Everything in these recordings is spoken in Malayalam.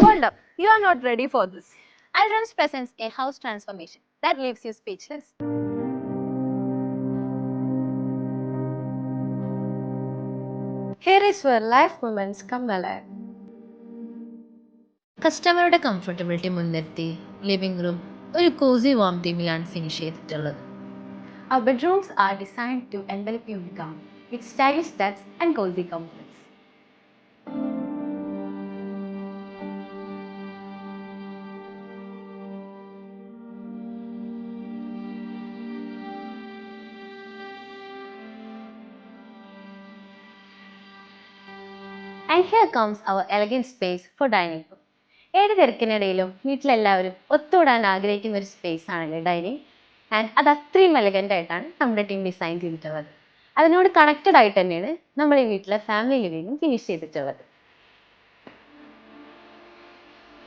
Hold up, you are not ready for this. Adram's presents a house transformation that leaves you speechless. Here is where life moments come alive. കസ്റ്റമറുടെ കംഫർട്ടബിലിറ്റി മുൻനിർത്തി ലിവിംഗ് റൂം ഒരു കോസി വാം തീമിലാണ് ഫിനിഷ് ചെയ്തിട്ടുള്ളത്. Our bedrooms are designed to envelop you in calm, with stylish depths and cozy comforts. And here comes our elegant space for dining room. ഏത് തിരക്കിനിടയിലും വീട്ടിലെല്ലാവരും ഒത്തുകൂടാൻ ആഗ്രഹിക്കുന്ന ഒരു സ്പേസ് ആണല്ലേ ഡൈനിങ്. ആൻഡ് അത് അത്രയും എലഗൻ്റ് ആയിട്ടാണ് നമ്മുടെ ടീം ഡിസൈൻ ചെയ്തിട്ടുള്ളത്. അതിനോട് കണക്റ്റഡ് ആയിട്ട് തന്നെയാണ് നമ്മൾ ഈ വീട്ടിലെ ഫാമിലി ലിവിംഗും ഫിനിഷ് ചെയ്തിട്ടുള്ളത്.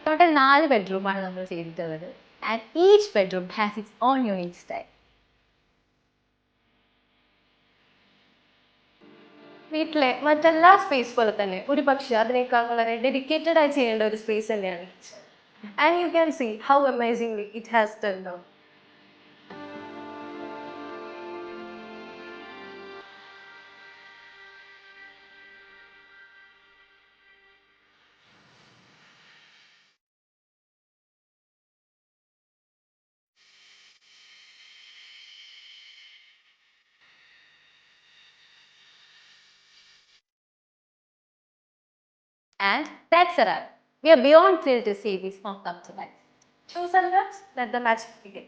ടോട്ടൽ 4 ബെഡ്റൂമാണ് നമ്മൾ ചെയ്തിട്ടുള്ളത്. And each bedroom has it's on unique style. വീട്ടിലെ മറ്റെല്ലാ സ്പേസ് പോലെ തന്നെ ഒരു പക്ഷേ അതിനേക്കാൾ വളരെ ഡെഡിക്കേറ്റഡ് ആയി ചെയ്യേണ്ട ഒരു സ്പേസ് തന്നെയാണ്. And you can see how amazingly it has turned out. And that's a wrap. We are beyond thrilled to see this home come to life. Choose and let the magic begin.